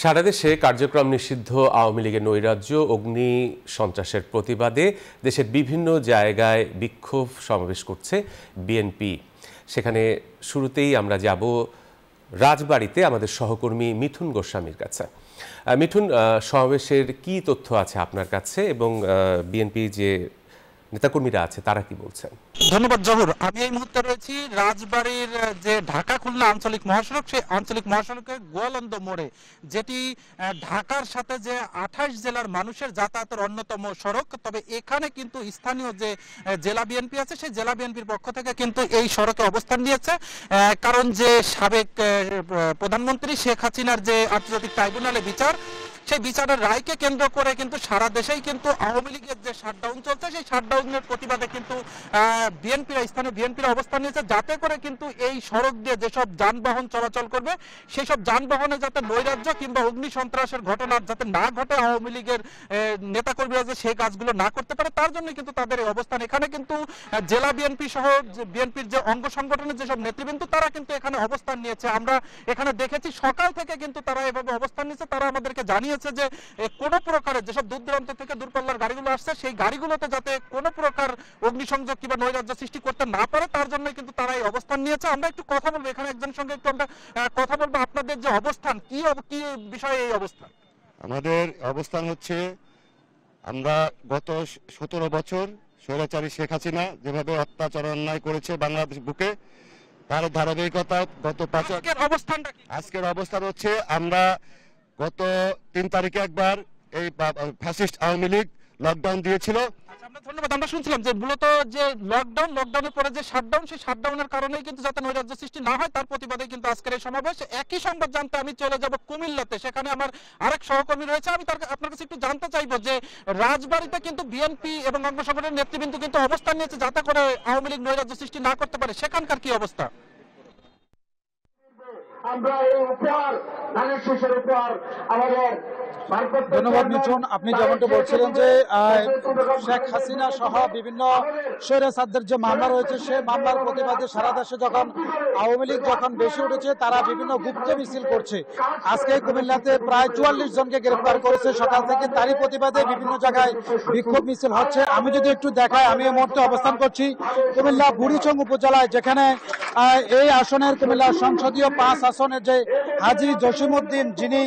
সারা দেশে কার্যক্রম নিষিদ্ধ আওয়ামী লীগের নৈরাজ্য অগ্নি সন্ত্রাসের প্রতিবাদে দেশের বিভিন্ন জায়গায় বিক্ষোভ সমাবেশ করছে বিএনপি। সেখানে শুরুতেই আমরা যাব রাজবাড়ীতে আমাদের সহকর্মী মিঠুন গোস্বামীর কাছে। মিঠুন, সমাবেশের কি তথ্য আছে আপনার কাছে এবং বিএনপি যে নেতাকর্মীরা আছে তারা কি বলছেন? ধন্যবাদ জহুর। আমি এই মুহূর্তে রয়েছি রাজবাড়ীর যে ঢাকা খুলনা আঞ্চলিক মহাসড়ক, সেই আঞ্চলিক মহাসড়কের গোয়ালন্দ মোড়ে, যেটি ঢাকার সাথে যে 28 জেলার মানুষের যাতায়াতের অন্যতম সড়ক। তবে এখানে কিন্তু স্থানীয় যে জেলা বিএনপি আছে, সেই জেলা বিএনপির পক্ষ থেকে কিন্তু এই সড়কে অবস্থান নিয়েছে। কারণ যে সাবেক প্রধানমন্ত্রী শেখ হাসিনার যে আন্তর্জাতিক ট্রাইব্যুনালে বিচার, সেই বিচারের রায়কে কেন্দ্র করে কিন্তু সারা দেশেই কিন্তু আওয়ামী লীগের যে শাটডাউন চলছে, সেই শাটডাউনের প্রতিবাদে কিন্তু স্থানীয় বিএনপিরা অবস্থান নিয়েছে, যাতে করে কিন্তু এই সড়ক দিয়ে যেসব যানবাহন চলাচল করবে সেই সব যানবাহনে যাতে নৈরাজ্য কিংবা অগ্নি সন্ত্রাসের ঘটনা যাতে না ঘটে, আওয়ামী লীগের নেতাকর্মীরা যে সেই কাজগুলো না করতে পারে, তার জন্য কিন্তু তাদের এই অবস্থান। এখানে কিন্তু জেলা বিএনপি সহ বিএনপির যে অঙ্গ সংগঠনের যেসব নেতৃবৃন্দ তারা কিন্তু এখানে অবস্থান নিয়েছে। আমরা এখানে দেখেছি সকাল থেকে কিন্তু তারা এভাবে অবস্থান নিয়েছে। তারা আমাদেরকে জানিয়েছে যে কোনো প্রকারের যেসব দূর দূরান্ত থেকে দূরপাল্লার গাড়িগুলো আসছে, সেই গাড়িগুলোতে যাতে কোনো প্রকার অগ্নিসংযোগ কিংবা নৈরাজ্য সৃষ্টি করতে না পারে, তার জন্য কিন্তু তারা এই অবস্থান নিয়েছে। আমরা একটু কথা বলবো, এখানে একজনের সঙ্গে একটু আমরা কথা বলবো। আপনাদের যে অবস্থান, কি বিষয়ে এই অবস্থান? আমাদের অবস্থান হচ্ছে, আমরা গত 17 বছর স্বৈরাচারী শেখ হাসিনা যেভাবে অত্যাচার অন্যায় করেছে বাংলাদেশ বুকে, তার ধারাবাহিকতা গত 5 আজকের অবস্থান হচ্ছে, আমরা গত 3 তারিখে একবার এই ফ্যাসিস্ট আওয়ামী লীগ লকডাউন দিয়েছিল। ধন্যবাদ। আমরা শুনছিলাম যে মূলত যে লকডাউনের পরে যে শাটডাউন, সেই শাটডাউনের কারণেই কিন্তু যাতে নৈরাজ্য সৃষ্টি না হয় তার প্রতিবাদে কিন্তু আজকের এই সমাবেশ। একই সংবাদ জানতে আমি চলে যাব কুমিল্লাতে, সেখানে আমার আরেক সহকর্মী রয়েছে। আমি আপনার কাছে একটু জানতে চাইবো যে রাজবাড়ীতে কিন্তু বিএনপি এবং অঙ্গ সংগঠনের নেতৃবৃন্দ কিন্তু অবস্থান নিয়েছে যাতে করে আওয়ামী লীগ নৈরাজ্য সৃষ্টি না করতে পারে, সেখানকার কি অবস্থা? আমরা এই উপহার ধানের শীষের উপহার আমাদের। ধন্যবাদ মিঠুন। আপনি যেমনটা বলছিলেন যে শেখ হাসিনা সহ বিভিন্ন স্বৈরাচারদের যে মামলা রয়েছে, সেই মামলার প্রতিবাদে সারা দেশে যখন আওয়ামী লীগ যখন বেশি উঠেছে, তারা বিভিন্ন গুপ্ত মিছিল করছে। আজকে কুমিল্লাতে প্রায় 44 জনকে গ্রেফতার করেছে সকাল থেকে, তারই প্রতিবাদে বিভিন্ন জায়গায় বিক্ষোভ মিছিল হচ্ছে। আমি যদি একটু দেখাই, আমি এই মুহূর্তে অবস্থান করছি কুমিল্লা বুড়িচং উপজেলায়, যেখানে এই আসনের কুমিল্লা সংসদীয় 5 আসনের যে হাজী জসিমউদ্দিন, যিনি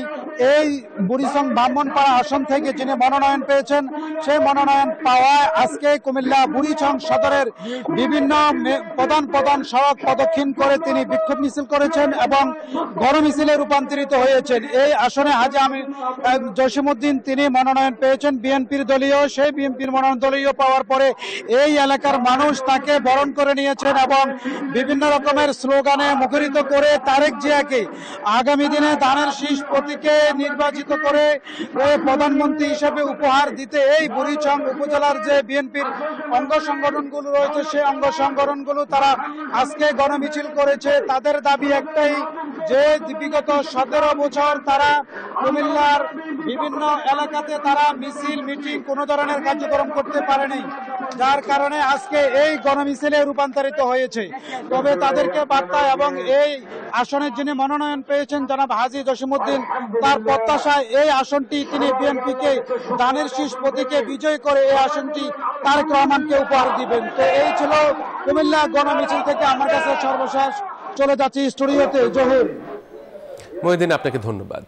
এই বুড়িচং ব্রাহ্মণপাড়া আসন থেকে যিনি মনোনয়ন পেয়েছেন, সেই মনোনয়ন পাওয়ায় আজকে কুমিল্লা বুড়িচং সদরের বিভিন্ন প্রধান সড়ক প্রদক্ষিণ করে তিনি বিক্ষোভ মিছিল করেছেন এবং গণমিছিলে রূপান্তরিত হয়েছেন। এই আসনে হাজী জসিমউদ্দিন তিনি মনোনয়ন পেয়েছেন বিএনপির দলীয়। সেই বিএনপির মনোনয়ন দলীয় পাওয়ার পরে এই এলাকার মানুষ তাকে বরণ করে নিয়েছেন এবং বিভিন্ন রকমের স্লোগানে মুখরিত করে তারেক জিয়াকে আগামী দিনে ধানের শীষ প্রতীকে নির্বাচিত করে প্রধানমন্ত্রী হিসেবে উপহার দিতে এই বুড়িচং উপজেলার যে বিএনপির অঙ্গ সংগঠনগুলো রয়েছে, সেই অঙ্গ সংগঠনগুলো তারা আজকে গণমিছিল করেছে। তাদের দাবি একটাই যে বিগত 17 বছর তারা কুমিল্লার বিভিন্ন এলাকাতে তারা মিছিল মিটিং কোনো ধরনের কার্যক্রম করতে পারেনি, যার কারণে আজকে এই গণমিছিলে রূপান্তরিত হয়েছে। তবে তাদেরকে বার্তা এবং এই আসনের যিনি মনোনয়ন পেয়েছেন জনাব হাজী জসিমউদ্দিন, তার প্রত্যাশায় এই আসনটি তিনি বিএনপিকে ধানের শীষ প্রতীকে বিজয় করে এই আসনটি তারেক রহমানকে উপহার দিবেন। তো এই ছিল কুমিল্লা গণমিছিল থেকে আমার কাছে সর্বশেষ। চলে যাচ্ছি স্টুডিওতে। জহুর। মহিউদ্দিন, আপনাকে ধন্যবাদ।